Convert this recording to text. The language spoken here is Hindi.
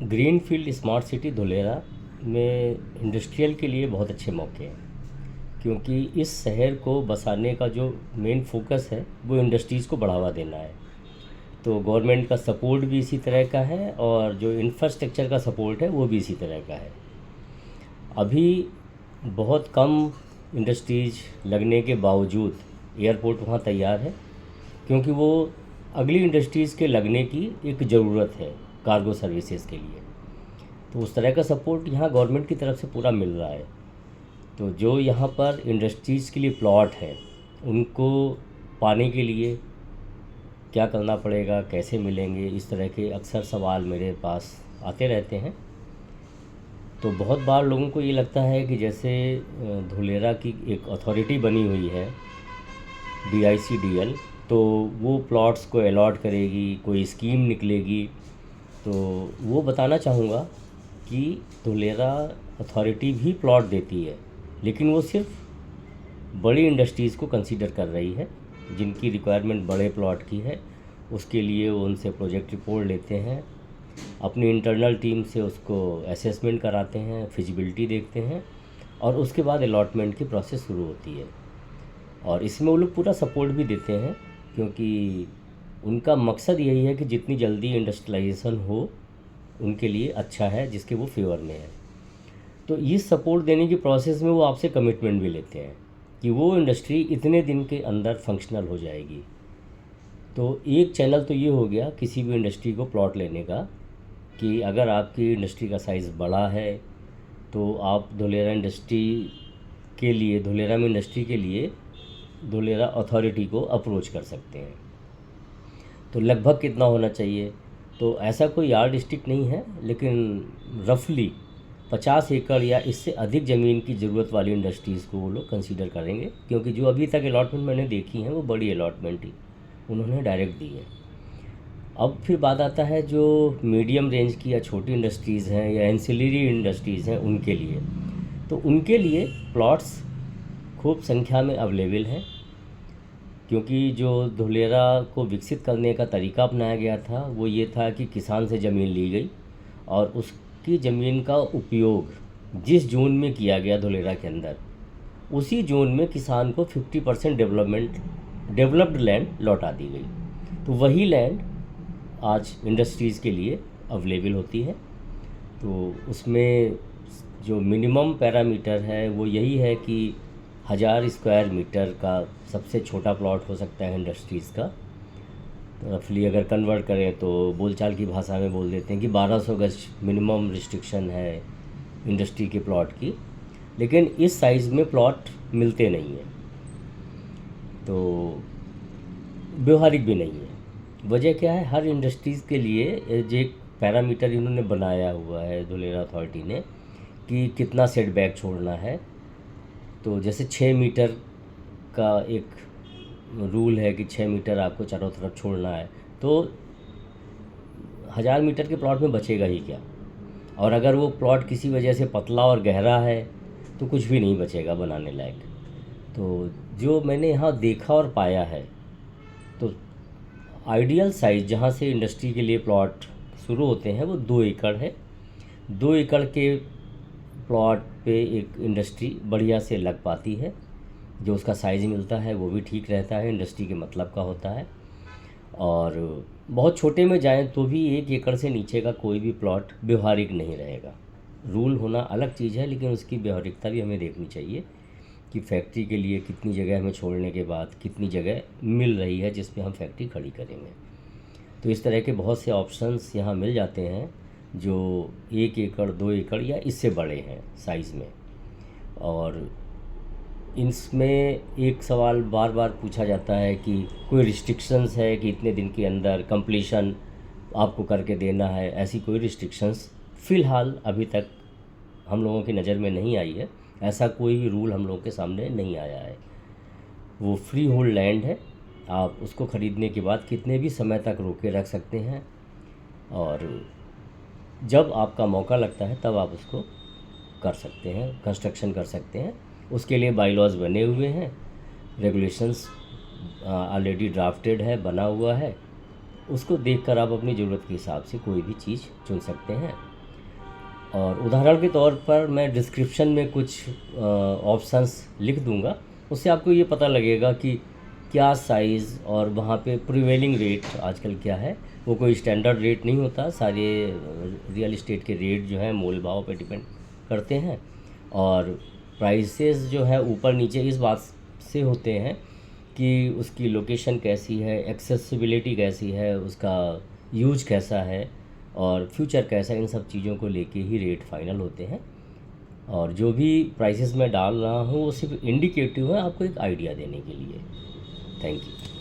ग्रीनफील्ड स्मार्ट सिटी धुलेरा में इंडस्ट्रियल के लिए बहुत अच्छे मौके हैं, क्योंकि इस शहर को बसाने का जो मेन फोकस है वो इंडस्ट्रीज़ को बढ़ावा देना है। तो गवर्नमेंट का सपोर्ट भी इसी तरह का है और जो इंफ्रास्ट्रक्चर का सपोर्ट है वो भी इसी तरह का है। अभी बहुत कम इंडस्ट्रीज लगने के बावजूद एयरपोर्ट वहाँ तैयार है, क्योंकि वो अगली इंडस्ट्रीज़ के लगने की एक ज़रूरत है कार्गो सर्विसेज के लिए। तो उस तरह का सपोर्ट यहाँ गवर्नमेंट की तरफ से पूरा मिल रहा है। तो जो यहाँ पर इंडस्ट्रीज़ के लिए प्लॉट हैं उनको पाने के लिए क्या करना पड़ेगा, कैसे मिलेंगे, इस तरह के अक्सर सवाल मेरे पास आते रहते हैं। तो बहुत बार लोगों को ये लगता है कि जैसे धुलेरा की एक अथॉरिटी बनी हुई है DICDL, तो वो प्लॉट्स को अलॉट करेगी, कोई स्कीम निकलेगी। तो वो बताना चाहूँगा कि धुलेरा अथॉरिटी भी प्लॉट देती है, लेकिन वो सिर्फ बड़ी इंडस्ट्रीज़ को कंसीडर कर रही है जिनकी रिक्वायरमेंट बड़े प्लॉट की है। उसके लिए वो उनसे प्रोजेक्ट रिपोर्ट लेते हैं, अपनी इंटरनल टीम से उसको असेसमेंट कराते हैं, फिजिबिलिटी देखते हैं और उसके बाद अलॉटमेंट की प्रोसेस शुरू होती है। और इसमें वो लोग पूरा सपोर्ट भी देते हैं, क्योंकि उनका मकसद यही है कि जितनी जल्दी इंडस्ट्रियलाइजेशन हो उनके लिए अच्छा है, जिसके वो फेवर में है। तो इस सपोर्ट देने की प्रोसेस में वो आपसे कमिटमेंट भी लेते हैं कि वो इंडस्ट्री इतने दिन के अंदर फंक्शनल हो जाएगी। तो एक चैनल तो ये हो गया किसी भी इंडस्ट्री को प्लॉट लेने का कि अगर आपकी इंडस्ट्री का साइज़ बड़ा है तो आप धुलेरा में इंडस्ट्री के लिए धुलेरा अथॉरिटी को अप्रोच कर सकते हैं। तो लगभग कितना होना चाहिए, तो ऐसा कोई यार्ड स्टिक नहीं है, लेकिन रफली 50 एकड़ या इससे अधिक ज़मीन की ज़रूरत वाली इंडस्ट्रीज़ को वो लोग कंसीडर करेंगे, क्योंकि जो अभी तक अलॉटमेंट मैंने देखी हैं वो बड़ी अलॉटमेंट ही उन्होंने डायरेक्ट दी है। अब फिर बात आता है जो मीडियम रेंज की या छोटी इंडस्ट्रीज़ हैं या एंसिलरी इंडस्ट्रीज़ हैं उनके लिए। तो उनके लिए प्लॉट्स खूब संख्या में अवेलेबल हैं, क्योंकि जो धुलेरा को विकसित करने का तरीका अपनाया गया था वो ये था कि किसान से ज़मीन ली गई और उसकी ज़मीन का उपयोग जिस जोन में किया गया धुलेरा के अंदर, उसी जोन में किसान को 50% डेवलप्ड लैंड लौटा दी गई। तो वही लैंड आज इंडस्ट्रीज़ के लिए अवेलेबल होती है। तो उसमें जो मिनिमम पैरामीटर है वो यही है कि 1000 स्क्वायर मीटर का सबसे छोटा प्लॉट हो सकता है इंडस्ट्रीज़ का। तो रफली अगर कन्वर्ट करें तो बोलचाल की भाषा में बोल देते हैं कि 1200 गज मिनिमम रिस्ट्रिक्शन है इंडस्ट्री के प्लॉट की, लेकिन इस साइज़ में प्लॉट मिलते नहीं हैं, तो व्यवहारिक भी नहीं है। वजह क्या है, हर इंडस्ट्रीज़ के लिए जो एक पैरामीटर इन्होंने बनाया हुआ है धुलेरा अथॉरिटी ने कि कितना सेटबैक छोड़ना है। तो जैसे 6 मीटर का एक रूल है कि 6 मीटर आपको चारों तरफ छोड़ना है, तो 1000 मीटर के प्लॉट में बचेगा ही क्या। और अगर वो प्लॉट किसी वजह से पतला और गहरा है तो कुछ भी नहीं बचेगा बनाने लायक। तो जो मैंने यहाँ देखा और पाया है, तो आइडियल साइज़ जहाँ से इंडस्ट्री के लिए प्लॉट शुरू होते हैं वो 2 एकड़ है। 2 एकड़ के प्लॉट पे एक इंडस्ट्री बढ़िया से लग पाती है, जो उसका साइज़ मिलता है वो भी ठीक रहता है, इंडस्ट्री के मतलब का होता है। और बहुत छोटे में जाएं तो भी 1 एकड़ से नीचे का कोई भी प्लॉट व्यवहारिक नहीं रहेगा। रूल होना अलग चीज़ है, लेकिन उसकी व्यवहारिकता भी हमें देखनी चाहिए कि फैक्ट्री के लिए कितनी जगह हमें छोड़ने के बाद कितनी जगह मिल रही है जिस पे हम फैक्ट्री खड़ी करेंगे। तो इस तरह के बहुत से ऑप्शंस यहाँ मिल जाते हैं जो 1 एकड़ 2 एकड़ या इससे बड़े हैं साइज़ में। और इसमें एक सवाल बार बार पूछा जाता है कि कोई रिस्ट्रिक्शंस है कि इतने दिन के अंदर कंप्लीशन आपको करके देना है। ऐसी कोई रिस्ट्रिक्शंस फ़िलहाल अभी तक हम लोगों की नज़र में नहीं आई है, ऐसा कोई भी रूल हम लोगों के सामने नहीं आया है। वो फ्री होल्ड लैंड है, आप उसको ख़रीदने के बाद कितने भी समय तक रोके रख सकते हैं और जब आपका मौका लगता है तब आप उसको कर सकते हैं, कंस्ट्रक्शन कर सकते हैं। उसके लिए बाईलॉज बने हुए हैं, रेगुलेशंस ऑलरेडी ड्राफ्टेड है, बना हुआ है। उसको देखकर आप अपनी ज़रूरत के हिसाब से कोई भी चीज़ चुन सकते हैं और उदाहरण के तौर पर मैं डिस्क्रिप्शन में कुछ ऑप्शंस लिख दूंगा, उससे आपको ये पता लगेगा कि क्या साइज़ और वहाँ पे प्रिवेलिंग रेट आजकल क्या है। वो कोई स्टैंडर्ड रेट नहीं होता, सारे रियल इस्टेट के रेट जो हैं मोल भाव पे डिपेंड करते हैं, और प्राइसेस जो है ऊपर नीचे इस बात से होते हैं कि उसकी लोकेशन कैसी है, एक्सेसिबिलिटी कैसी है, उसका यूज कैसा है और फ्यूचर कैसा है, इन सब चीज़ों को लेके ही रेट फाइनल होते हैं। और जो भी प्राइसेस मैं डाल रहा हूँ वो सिर्फ इंडिकेटिव है, आपको एक आइडिया देने के लिए। Thank you.